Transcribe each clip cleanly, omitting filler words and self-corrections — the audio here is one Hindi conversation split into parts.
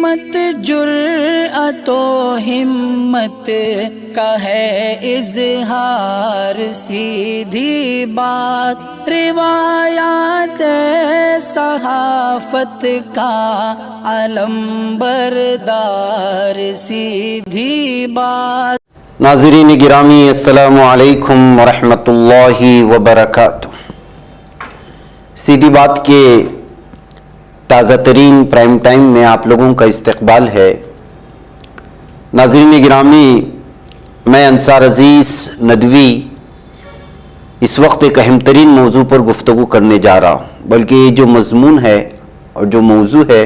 सिमत जुर्अतो हिम्मत का है इजहार, सीधी बात रिवायात सहाफत का अलम बरदार, सीधी बात। नाज़रीन गिरामी, अस्सलामु अलैकुम वरहमतुल्लाहि वबरकातुह। सीधी बात के ताज़ा तरीन प्राइम टाइम में आप लोगों का इस्तकबाल है। नाज़रीन गिरामी, मैं अंसार अज़ीज़ नदवी इस वक्त एक अहम तरीन मौजू पर गुफ्तगू करने जा रहा हूँ, बल्कि ये जो मज़मून है और जो मौजू है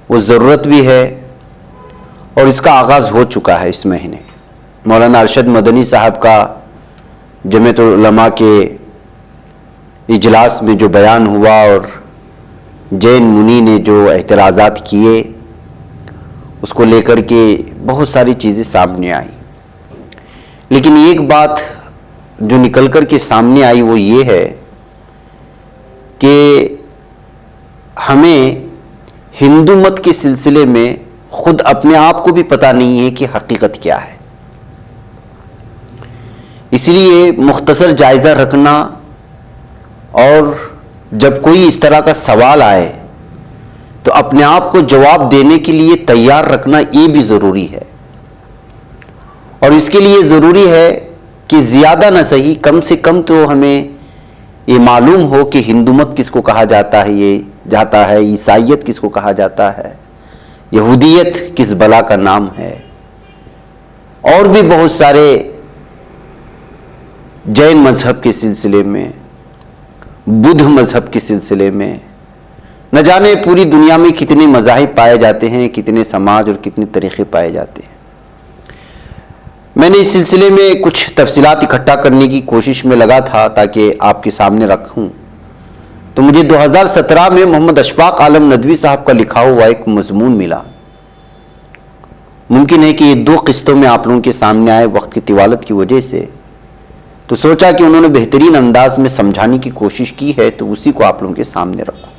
वो ज़रूरत भी है और इसका आगाज़ हो चुका है। इस महीने मौलाना अरशद मदनी साहब का जमीयतुल उलमा के इजलास में जो बयान हुआ और जैन मुनी ने जो एतराज़ात किए, उसको लेकर के बहुत सारी चीज़ें सामने आई। लेकिन एक बात जो निकल कर के सामने आई वो ये है कि हमें हिंदू मत के सिलसिले में खुद अपने आप को भी पता नहीं है कि हकीकत क्या है। इसलिए मुख्तसर जायज़ा रखना और जब कोई इस तरह का सवाल आए तो अपने आप को जवाब देने के लिए तैयार रखना ये भी ज़रूरी है। और इसके लिए ज़रूरी है कि ज़्यादा न सही कम से कम तो हमें ये मालूम हो कि हिंदू मत किसको कहा जाता है, ईसाइयत किसको कहा जाता है, यहूदियत किस बला का नाम है, और भी बहुत सारे जैन मज़हब के सिलसिले में, बुद्ध मज़हब के सिलसिले में, न जाने पूरी दुनिया में कितने मज़ाहिब पाए जाते हैं, कितने समाज और कितने तरीक़े पाए जाते हैं। मैंने इस सिलसिले में कुछ तफसीलात इकट्ठा करने की कोशिश में लगा था ताकि आपके सामने रखूं। तो मुझे 2017 में मोहम्मद अशफाक आलम नदवी साहब का लिखा हुआ एक मज़मून मिला। मुमकिन है कि ये 2 किस्तों में आप लोगों के सामने आए वक्त की तिवालत की वजह से, तो सोचा कि उन्होंने बेहतरीन अंदाज में समझाने की कोशिश की है तो उसी को आप लोगों के सामने रखूं।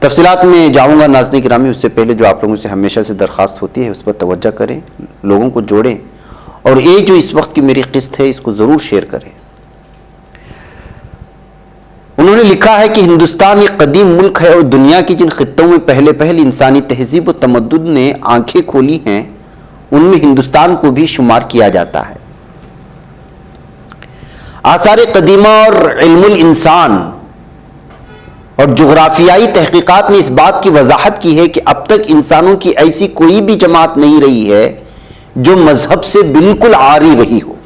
तफसीलात में जाऊंगा नाज़रीन गिरामी, उससे पहले जो आप लोगों से हमेशा से दरख्वास्त होती है उस पर तवज्जो करें, लोगों को जोड़ें और ये जो इस वक्त की मेरी किस्त है इसको ज़रूर शेयर करें। उन्होंने लिखा है कि हिंदुस्तान एक कदीम मुल्क है और दुनिया की जिन खित्तों में पहले इंसानी तहजीब व तमद्दुन ने आंखें खोली हैं उनमें हिंदुस्तान को भी शुमार किया जाता है। आसार कदीमा और इल्मुल इंसान और जुग्राफियाई तहकीकात ने इस बात की वजाहत की है कि अब तक इंसानों की ऐसी कोई भी जमात नहीं रही है जो मजहब से बिल्कुल आरी रही हो।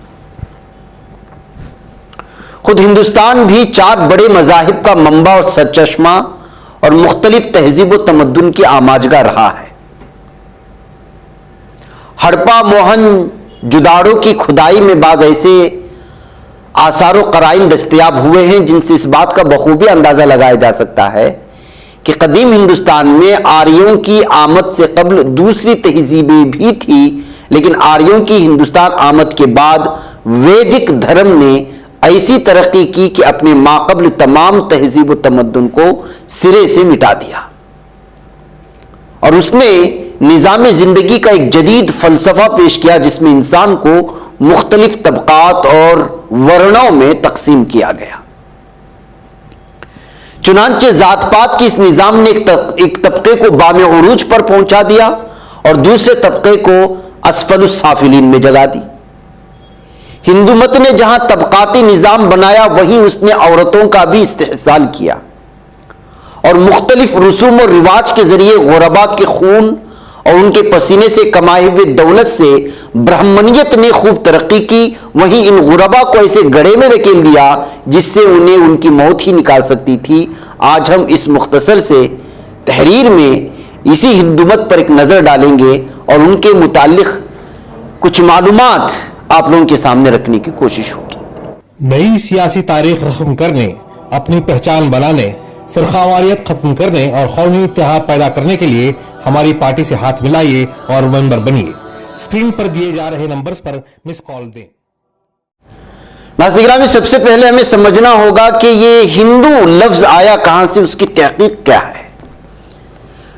खुद हिंदुस्तान भी 4 बड़े मजाहिब का मंबा और सरचश्मा और मुख्तलिफ तहजीब व तमद्दुन की आमाजगा रहा है। हड़प्पा मोहन जुदाड़ो की खुदाई में बाज ऐसे आसार व कराइन दस्तयाब हुए हैं जिनसे इस बात का बखूबी अंदाजा लगाया जा सकता है कि कदीम हिंदुस्तान में आर्यों की आमद से कब्ल दूसरी तहजीबें भी थी, लेकिन आर्यों की हिंदुस्तान आमद के बाद वैदिक धर्म ने ऐसी तरक्की की कि अपने माक़ब्ल तमाम तहजीब व तमद्दुन को सिरे से मिटा दिया और उसने निज़ाम ज़िंदगी का एक जदीद फ़लसफ़ा पेश किया जिसमें इंसान को मुख्तलिफ तबक़ात और वर्णों में तकसीम किया गया। चुनांचे ज़ात पात की इस निज़ाम ने एक तबके को बामे उरूज पर पहुंचा दिया और दूसरे तबके को असफलुस साफिलीन में जगा दी। हिंदू मत ने जहां तबकाती निज़ाम बनाया वहीं उसने औरतों का भी इस्तेहसाल किया और मुख्तलिफ रसूम और रिवाज के जरिए गुरबा के खून और उनके पसीने से कमाए हुए दौलत से ब्राह्मणियत ने खूब तरक्की की। वहीं इन गुरबा को ऐसे गड़े में धकेल दिया जिससे उन्हें उनकी मौत ही निकाल सकती थी। आज हम इस मुख्तसर से तहरीर में इसी हिंदू मत पर एक नज़र डालेंगे और उनके मुतालिक कुछ मालूमात आप लोगों के सामने रखने की कोशिश होगी। नई सियासी तारीख रकम करने, अपनी पहचान बनाने, फ़िरक़ावारियत खत्म करने और कौमी इत्तेहाद पैदा करने के लिए हमारी पार्टी से हाथ मिलाइए और मेंबर बनिए। स्क्रीन पर दिए जा रहे नंबर्स पर मिस कॉल दें। नाज़रीन में सबसे पहले हमें समझना होगा कि ये हिंदू लफ्ज आया कहां से, उसकी तहकीक क्या है।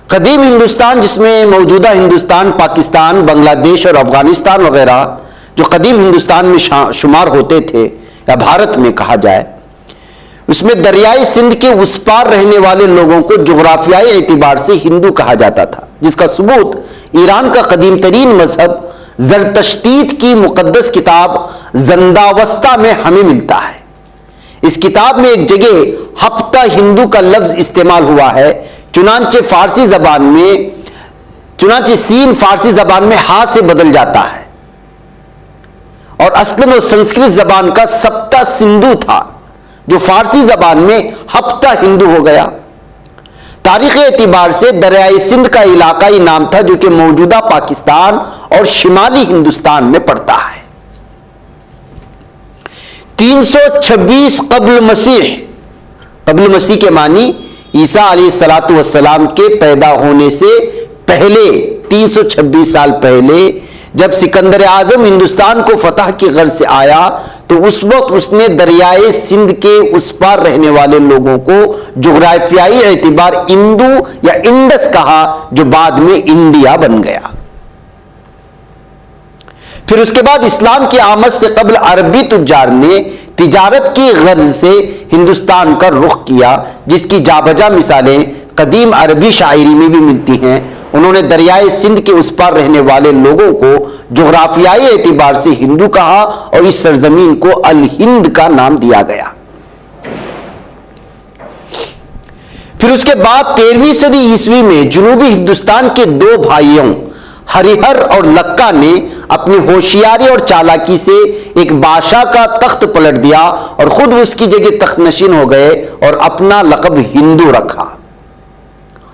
कदीम हिंदुस्तान, जिसमें मौजूदा हिंदुस्तान, पाकिस्तान, बांग्लादेश और अफगानिस्तान वगैरह जो कदीम हिंदुस्तान में शुमार होते थे या भारत में कहा जाए, उसमें दरियाई सिंध के उस पार रहने वाले लोगों को जुग्राफियाई एतबार से हिंदू कहा जाता था, जिसका सबूत ईरान का कदीम तरीन मजहब ज़रतश्तीत की मुकद्दस किताब ज़ंदावस्ता में हमें मिलता है। इस किताब में एक जगह हफ्ता हिंदू का लफ्ज इस्तेमाल हुआ है, चुनांचे फारसी जबान में, चुनांचे सीन फारसी जबान में हा से बदल जाता है और असलन वो संस्कृत जबान का सप्ता सिंधु था जो फारसी जबान में हफ्ता हिंदू हो गया। तारीख एतबार से दरियाई सिंध का इलाकाई नाम था जो कि मौजूदा पाकिस्तान और शिमाली हिंदुस्तान में पड़ता है। 326 कब्ल मसीह के मानी ईसा अलैहिस्सलातु वस्सलाम के पैदा होने से पहले 326 साल पहले जब सिकंदर आजम हिंदुस्तान को फतह की गर्ज से आया तो उस वक्त उसने दरियाए सिंध के उस पार रहने वाले लोगों को जुग्राफियाई एतबार इंदू या इंडस कहा, जो बाद में इंडिया बन गया। फिर उसके बाद इस्लाम की आमद से कबल अरबी तुज्जार ने तिजारत की गर्ज से हिंदुस्तान का रुख किया, जिसकी जाबजा मिसालें कदीम अरबी शायरी में भी मिलती हैं। उन्होंने दरियाए सिंध के उस पार रहने वाले लोगों को जुग्राफियाई एतबार से हिंदू कहा और इस सरजमीन को अल हिंद का नाम दिया गया। फिर उसके बाद 13वीं सदी ईस्वी में जुनूबी हिंदुस्तान के दो भाइयों हरिहर और लक्का ने अपनी होशियारी और चालाकी से एक बादशाह का तख्त पलट दिया और खुद उसकी जगह तख्त नशीन हो गए और अपना लक़ब हिंदू रखा।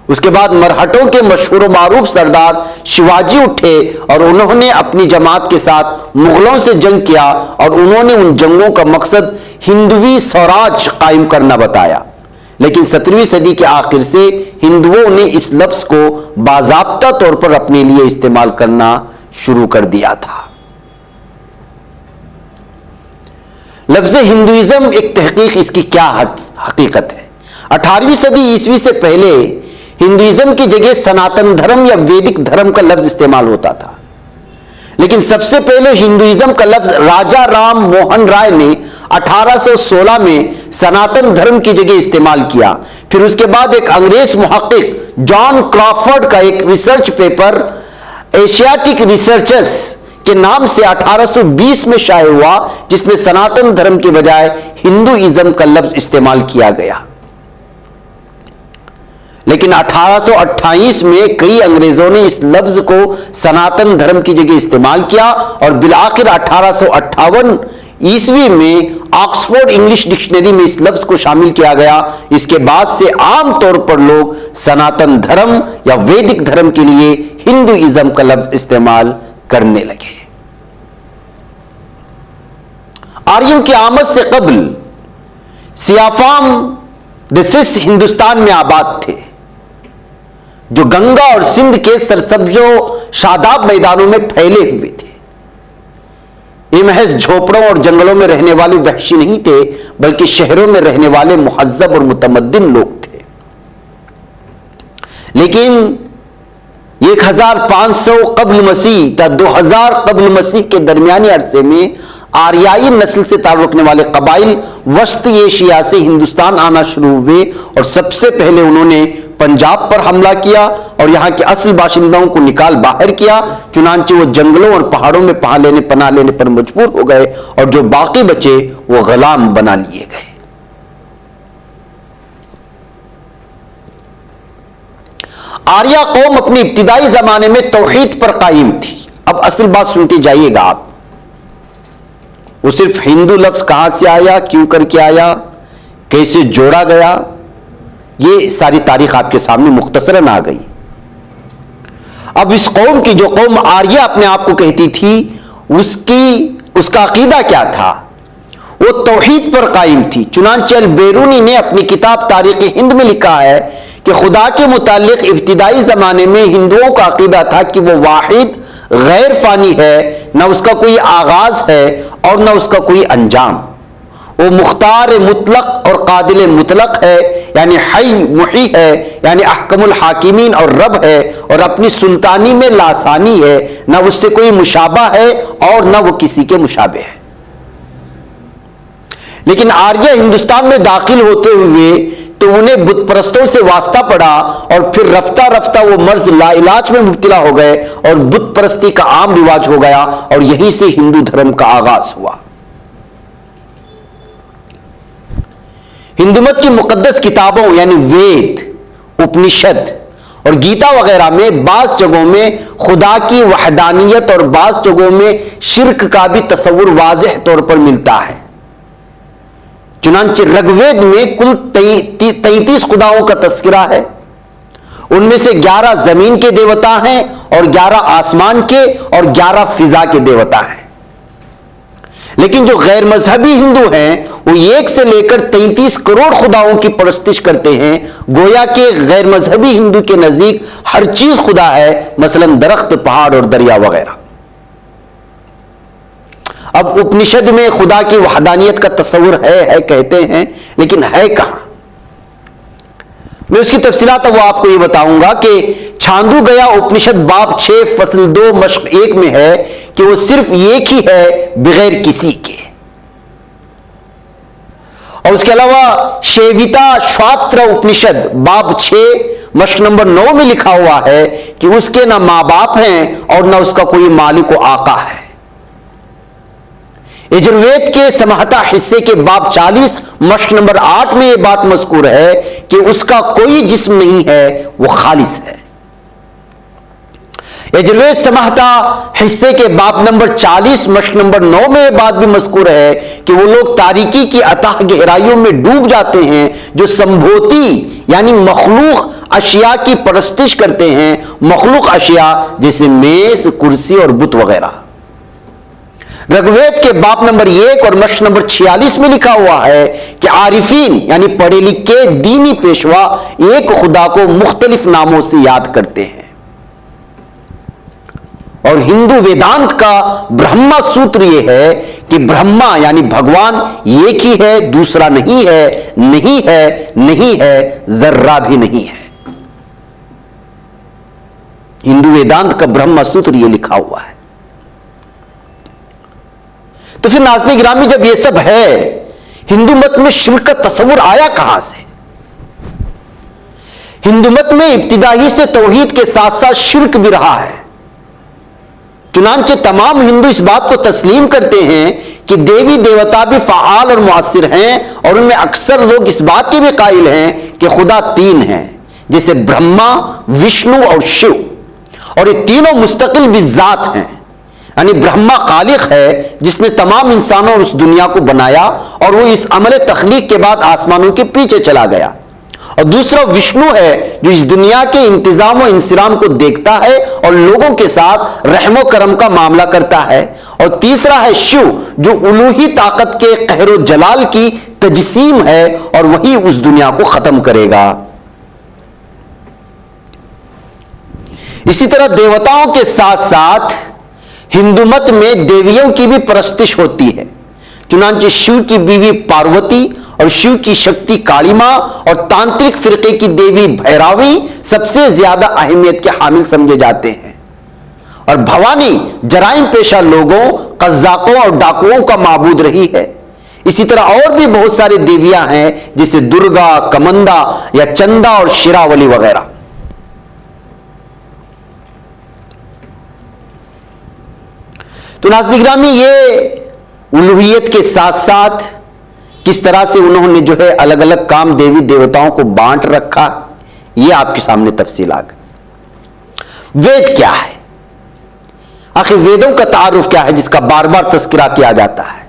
उसके बाद मरहटों के मशहूर मारूफ सरदार शिवाजी उठे और उन्होंने अपनी जमात के साथ मुगलों से जंग किया और उन्होंने उन जंगों का मकसद हिंदवी स्वराज कायम करना बताया। लेकिन 17वीं सदी के आखिर से हिंदुओं ने इस लफ्ज को बाज़ाब्ता तौर पर अपने लिए इस्तेमाल करना शुरू कर दिया था। लफ्ज हिंदुइज्म एक तहकीक, इसकी क्या हकीकत है? 18वीं सदी ईस्वी से पहले हिंदुइज्म की जगह सनातन धर्म या वैदिक धर्म का लफ्ज इस्तेमाल होता था, लेकिन सबसे पहले हिंदुइज्म का लफ्ज राजा राम मोहन राय ने 1816 में सनातन धर्म की जगह इस्तेमाल किया। फिर उसके बाद एक अंग्रेज मुहक्किक जॉन क्रॉफर्ड का एक रिसर्च पेपर एशियाटिक रिसर्चर्स के नाम से 1820 में शाये हुआ, जिसमें सनातन धर्म के बजाय हिंदुइज्म का लफ्ज इस्तेमाल किया गया। लेकिन 1828 में कई अंग्रेजों ने इस लफ्ज को सनातन धर्म की जगह इस्तेमाल किया और बिलाखिर 1858 ईस्वी में ऑक्सफोर्ड इंग्लिश डिक्शनरी में इस लफ्ज को शामिल किया गया। इसके बाद से आमतौर पर लोग सनातन धर्म या वैदिक धर्म के लिए हिंदुइज्म का लफ्ज इस्तेमाल करने लगे। आर्यों की आमद से कबल सियाफाम देश हिंदुस्तान में आबाद थे, जो गंगा और सिंध के सरसब्जो शादाब मैदानों में फैले हुए थे। ये महज झोपड़ों और जंगलों में रहने वाले वहशी नहीं थे, बल्कि शहरों में रहने वाले मुहज्जब और मुतमद्दिन लोग थे। लेकिन 1500 कब्ल मसीह या 2000 कब्ल मसीह के दरमियानी अरसे में आर्याई नस्ल से ताल्लुक रखने वाले कबाइल वस्त एशिया से हिंदुस्तान आना शुरू हुए और सबसे पहले उन्होंने पंजाब पर हमला किया और यहां के असल बाशिंदों को निकाल बाहर किया। चुनांचे वो जंगलों और पहाड़ों में पनाह लेने पर मजबूर हो गए और जो बाकी बचे वो गुलाम बना लिए गए। आर्या कौम अपनी इब्तिदाई जमाने में तौहीद पर कायम थी। अब असल बात सुनते जाइएगा आप। वो सिर्फ हिंदू लफ्ज कहां से आया, क्यों करके आया, कैसे जोड़ा गया, ये सारी तारीख आपके सामने मुख्तसरन आ गई। अब इस कौम की, जो कौम आर्या अपने आप को कहती थी, उसका अकीदा क्या था? वो तौहीद पर कायम थी। चुनांचे अल-बैरूनी ने अपनी किताब तारीख हिंद में लिखा है कि खुदा के मुतालिक इब्तिदाई जमाने में हिंदुओं का अकीदा था कि वो वाहिद गैर फानी है, न उसका कोई आगाज है और न उसका कोई अंजाम। वो मुख्तार मुतलक और कादिल मुतलक है, यानी हई मुही है, यानी अहकमुल हाकिमीन और रब है, और अपनी सुल्तानी में लासानी है, ना उससे कोई मुशाबा है और ना वो किसी के मुशाबे है। लेकिन आर्य हिंदुस्तान में दाखिल होते हुए तो उन्हें बुत परस्तों से वास्ता पड़ा और फिर रफ्ता रफ्ता वो मर्ज लाइलाज में मुब्तला हो गए और बुत परस्ती का आम रिवाज हो गया और यहीं से हिंदू धर्म का आगाज हुआ। हिंदू मत की मुकद्दस किताबों यानी वेद, उपनिषद और गीता वगैरह में बास जगहों में खुदा की वहदानियत और बास जगहों में शिर्क का भी तस्वुर वाज़ेह तौर पर मिलता है। चुनांचे ऋग्वेद में कुल 33 खुदाओं का तस्करा है। उनमें से 11 जमीन के देवता हैं और 11 आसमान के और 11 फिजा के देवता हैं। लेकिन जो गैर मजहबी हिंदू हैं वो 1 से लेकर 33 करोड़ खुदाओं की परस्तिश करते हैं। गोया के गैर मजहबी हिंदू के नजदीक हर चीज खुदा है, मसलन दरख्त, पहाड़ और दरिया वगैरह। अब उपनिषद में खुदा की वहदानियत का तस्वुर है कहते हैं, लेकिन है कहां? मैं उसकी तफसीलात वो आपको ये बताऊंगा कि छांदू गया उपनिषद बाब 6 फसल 2 मश्क 1 में है कि वो सिर्फ एक ही है बगैर किसी के। और उसके अलावा शेविता श्वात्र उपनिषद बाब 6 मश्क नंबर 9 में लिखा हुआ है कि उसके ना मां बाप हैं और ना उसका कोई मालिक व आका है। यजुर्वेद के समहता हिस्से के बाब 40 मश्क नंबर 8 में यह बात मज़कूर है कि उसका कोई जिस्म नहीं है, वो खालिस है। यजुर्वेद समहता हिस्से के बाब नंबर 40 मश्क नंबर 9 में यह बात भी मज़कूर है कि वो लोग तारीकी की अताह गहराइयों में डूब जाते हैं जो संभोती यानी मखलूक अशिया की परस्तिश करते हैं। मखलूक अशिया जैसे मेज, कुर्सी और बुत वगैरह। ऋग्वेद के बाप नंबर 1 और मश्क नंबर 46 में लिखा हुआ है कि आरिफीन यानी पढ़े लिखे दीनी पेशवा एक खुदा को मुख्तलिफ नामों से याद करते हैं। और हिंदू वेदांत का ब्रह्मा सूत्र यह है कि ब्रह्मा यानी भगवान एक ही है, दूसरा नहीं है, नहीं है, नहीं है, जर्रा भी नहीं है। हिंदू वेदांत का ब्रह्मा सूत्र यह लिखा हुआ है। तो फिर नाज़रीन गिरामी, जब यह सब है, हिंदू मत में शिर्क का तस्वुर आया कहां से? हिंदू मत में इब्तिदाई से तौहीद के साथ साथ शिर्क भी रहा है। चुनांचे तमाम हिंदू इस बात को तस्लीम करते हैं कि देवी देवता भी फ़आल और मुअस्सिर हैं, और उनमें अक्सर लोग इस बात के भी कायल हैं कि खुदा 3 हैं, जैसे ब्रह्मा, विष्णु और शिव, और ये तीनों मुस्तकिल भी ज़ात हैं। यानी ब्रह्मा खालिक है जिसने तमाम इंसानों और उस दुनिया को बनाया, और वो इस अमल तख्लीक के बाद आसमानों के पीछे चला गया। और दूसरा विष्णु है जो इस दुनिया के इंतजाम और इंसिराम को देखता है और लोगों के साथ रहमो करम का मामला करता है। और तीसरा है शिव जो उलूही ताकत के कहरो जलाल की तजसीम है, और वही उस दुनिया को खत्म करेगा। इसी तरह देवताओं के साथ साथ हिंदू मत में देवियों की भी परस्तिश होती है। चुनांचे शिव की बीवी पार्वती और शिव की शक्ति काली मां और तांत्रिक फिरके की देवी भैरावी सबसे ज्यादा अहमियत के हामिल समझे जाते हैं। और भवानी जराइम पेशा लोगों, कज़्ज़ाकों और डाकुओं का माबूद रही है। इसी तरह और भी बहुत सारी देवियां हैं जैसे दुर्गा, कमंदा या चंदा और शिरावली वगैरह। तो नाज़रीन गिरामी, ये उलूहियत के साथ साथ किस तरह से उन्होंने जो है अलग अलग काम देवी देवताओं को बांट रखा, ये आपके सामने तफसील आ गई। वेद क्या है? आखिर वेदों का तारुफ क्या है जिसका बार बार तस्करा किया जाता है?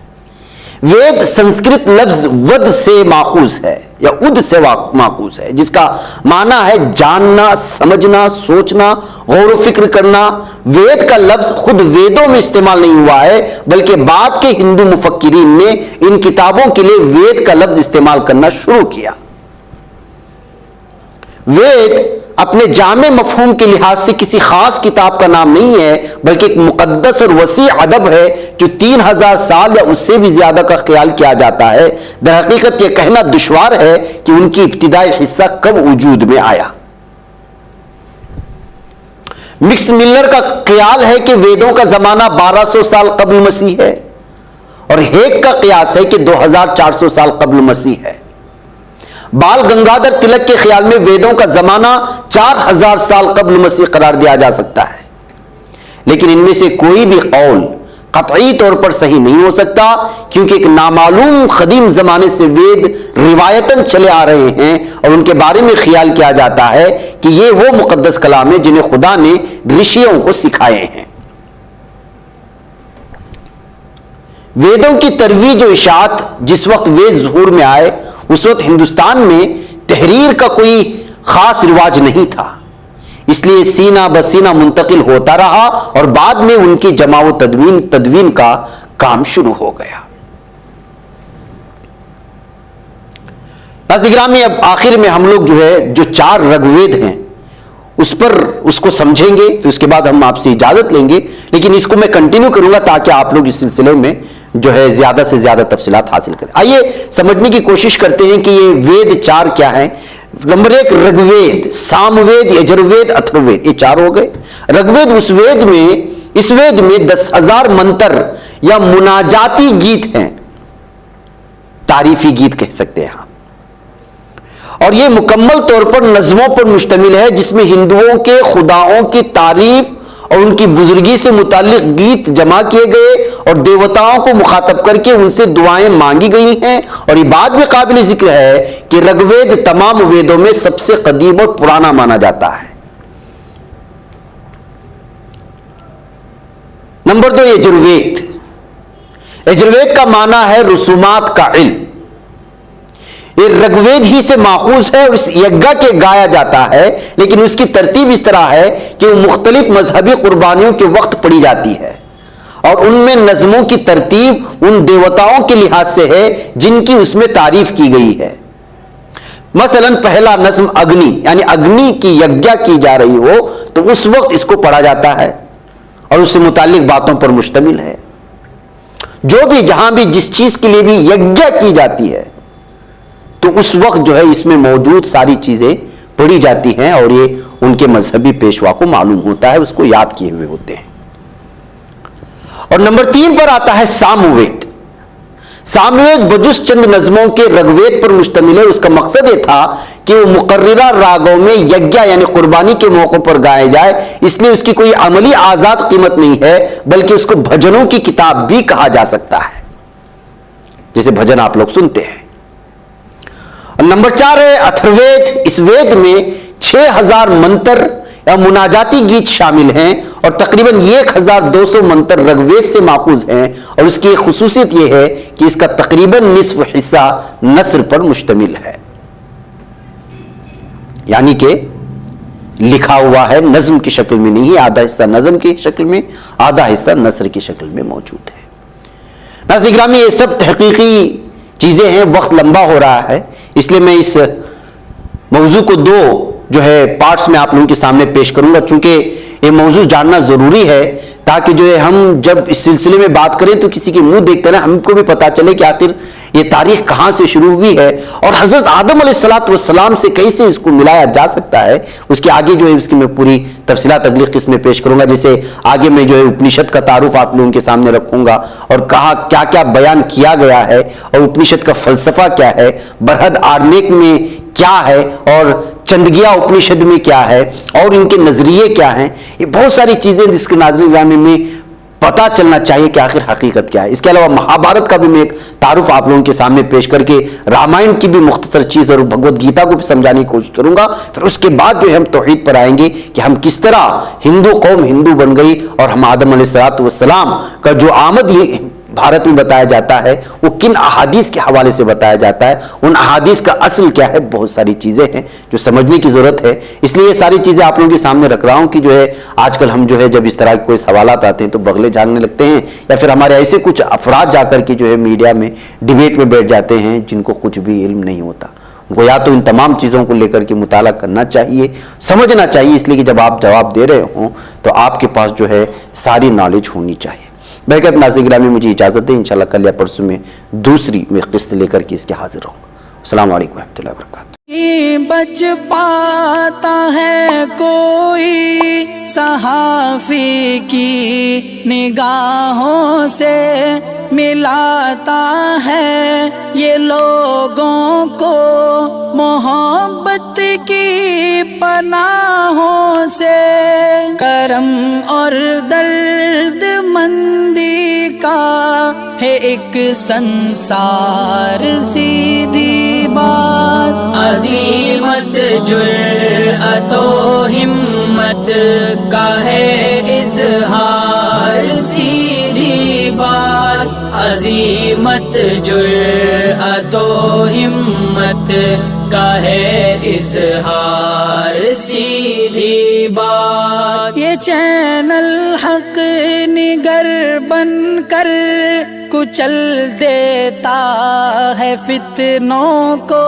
वेद संस्कृत लफ्ज वद से माखूज है या उद से माखूज है, जिसका माना है जानना, समझना, सोचना, गौर व फिक्र करना। वेद का लफ्ज खुद वेदों में इस्तेमाल नहीं हुआ है, बल्कि बाद के हिंदू मुफक्किरीन ने इन किताबों के लिए वेद का लफ्ज इस्तेमाल करना शुरू किया। वेद अपने जामे मफहूम के लिहाज से किसी खास किताब का नाम नहीं है, बल्कि एक मुकद्दस और वसी अदब है जो 3000 साल या उससे भी ज्यादा का ख्याल किया जाता है। दरहकीकत यह कहना दुश्वार है कि उनकी इब्तिदाई हिस्सा कब वजूद में आया। मिक्स मिलर का ख्याल है कि वेदों का जमाना 1200 साल कब्ल मसीह है और हेग का कयास है कि 2400 साल कब्ल मसीह है। बाल गंगाधर तिलक के ख्याल में वेदों का जमाना 4000 साल कब्ल मसीह करार दिया जा सकता है, लेकिन इनमें से कोई भी कौल कतई तौर पर सही नहीं हो सकता, क्योंकि एक नामालूम कदीम जमाने से वेद रिवायतन चले आ रहे हैं और उनके बारे में ख्याल किया जाता है कि ये वो मुकद्दस कलाम है जिन्हें खुदा ने ऋषियों को सिखाए हैं। वेदों की तरवीज और इशाअत जिस वक्त वेद ज़ुहूर में आए उस वक्त हिंदुस्तान में तहरीर का कोई खास रिवाज नहीं था, इसलिए सीना बसीना मुंतकिल होता रहा और बाद में उनकी जमाओ तदवीन का काम शुरू हो गया। नाज़रीन, अब आखिर में हम लोग जो 4 ऋग्वेद हैं उसको समझेंगे, फिर उसके बाद हम आपसे इजाजत लेंगे, लेकिन इसको मैं कंटिन्यू करूंगा ताकि आप लोग इस सिलसिले में ज्यादा से ज्यादा तफसीलात हासिल करें। आइए समझने की कोशिश करते हैं कि ये वेद 4 क्या हैं। नंबर 1 ऋग्वेद, सामवेद, यजुर्वेद, अथर्ववेद, ये 4 हो गए। ऋग्वेद इस वेद में 10,000 मंत्र या मुनाजाती गीत हैं, तारीफी गीत कह सकते हैं आप, और ये मुकम्मल तौर पर नज़मों पर मुश्तमिल है जिसमें हिंदुओं के खुदाओं की तारीफ और उनकी बुजुर्गी से मुताल्लिक गीत जमा किए गए और देवताओं को मुखातब करके उनसे दुआएं मांगी गई हैं। और ये बात भी काबिल जिक्र है कि ऋग्वेद तमाम वेदों में सबसे कदीम और पुराना माना जाता है। नंबर 2 यजुर्वेद। यजुर्वेद का माना है रसूमात का इल्म। ये ऋग्वेद ही से माखूज है और इस यज्ञ के गाया जाता है, लेकिन उसकी तरतीब इस तरह है कि वो मुख्तलिफ मजहबी कुर्बानियों के वक्त पढ़ी जाती है और उनमें नज़मों की तरतीब उन देवताओं के लिहाज से है जिनकी उसमें तारीफ की गई है। मसलन पहला नज़्म अग्नि, यानी अग्नि की यज्ञ की जा रही हो तो उस वक्त इसको पढ़ा जाता है और उससे मुताल्लिक बातों पर मुश्तमिल है। जो भी जहां भी जिस चीज के लिए भी यज्ञ की जाती है तो उस वक्त इसमें मौजूद सारी चीजें पढ़ी जाती हैं और ये उनके मजहबी पेशवा को मालूम होता है, उसको याद किए हुए होते हैं। और नंबर 3 पर आता है सामवेद। सामवेद बजुस चंद नज़मों के ऋग्वेद पर मुश्तमिल है। उसका मकसद ये था कि वो मुकर्ररा रागों में यज्ञ यानी कुर्बानी के मौकों पर गाए जाए, इसलिए उसकी कोई अमली आजाद कीमत नहीं है, बल्कि उसको भजनों की किताब भी कहा जा सकता है, जैसे भजन आप लोग सुनते हैं। और नंबर 4 है अथर्ववेद। इस वेद में 6000 मंत्र या मुनाजाती गीत शामिल हैं और तकरीबन 1200 मंत्र ऋग्वेद से माखूज हैं और उसकी एक खुसूसियत यह है कि इसका तकरीबन निस्फ हिस्सा नस्र पर मुश्तमिल है, यानी कि लिखा हुआ है, नज्म की शक्ल में नहीं है। आधा हिस्सा नज्म की शक्ल में, आधा हिस्सा नस्र की शक्ल में मौजूद है। नाज़रीन, ये सब तहकीकी चीजें हैं, वक्त लंबा हो रहा है, इसलिए मैं इस मौजू को 2 पार्ट्स में आप लोगों के सामने पेश करूंगा, चूंकि ये मौजू जानना जरूरी है ताकि हम जब इस सिलसिले में बात करें तो किसी के मुंह देखते ना हमको भी पता चले कि आखिर ये तारीख कहां से शुरू हुई है और हजरत आदम अलैहिस्सलाम से कैसे इसको मिलाया जा सकता है। उसके आगे उसकी मैं पूरी तफसीलात अगली किस्म में पेश करूंगा। जैसे आगे मैं उपनिषद का तारुफ आप लोगों के सामने रखूंगा और कहा क्या क्या बयान किया गया है और उपनिषद का फलसफा क्या है, बरहद आर्नेक में क्या है और चंदगिया उपनिषद में क्या है और इनके नजरिए क्या हैं। ये बहुत सारी चीजें जिसके नाज़रीन में पता चलना चाहिए कि आखिर हकीकत क्या है। इसके अलावा महाभारत का भी मैं एक तारुफ आप लोगों के सामने पेश करके रामायण की भी मुख्तसर चीज और भगवद गीता को भी समझाने की कोशिश करूंगा। फिर उसके बाद हम तौहीद पर आएंगे कि हम किस तरह हिंदू कौम हिंदू बन गई और हम आदम अलैहिस्सलाम का जो आमद भारत में बताया जाता है वो किन अहादीस के हवाले से बताया जाता है, उन अहादीस का असल क्या है। बहुत सारी चीजें हैं जो समझने की जरूरत है, इसलिए ये सारी चीजें आप लोगों के सामने रख रहा हूं कि आजकल हम जब इस तरह के कोई सवालात आते हैं तो बगले झाड़ने लगते हैं या फिर हमारे ऐसे कुछ अफराद जाकर के मीडिया में डिबेट में बैठ जाते हैं जिनको कुछ भी इल्म नहीं होता। उनको या तो इन तमाम चीज़ों को लेकर के मुताला करना चाहिए, समझना चाहिए, इसलिए कि जब आप जवाब दे रहे हों तो आपके पास जो है सारी नॉलेज होनी चाहिए। बहरकत नाज़रीन गिरामी, मुझे इजाज़त दें, इंशाल्लाह कल या परसों में दूसरी में किस्त लेकर के इसके हाजिर रहूँगा। अस्सलाम वालेकुम रहमतुल्लाहि व बरकातहू। बच पाता है कोई सहाफ़ी की निगाहों से, मिलाता है ये लोगों को मोहब्बत की पनाहों से। करम और दर्द मंदी का है एक संसार, सीधी बात अज़ीमत जुर्अतो हिम्मत का है इज़हार, सीधी बात अज़ीमत जुर्अतो हिम्मत का है इज़हार, सीधी बात। ये चैनल हक निगर बनकर कुचल देता है फितनों को।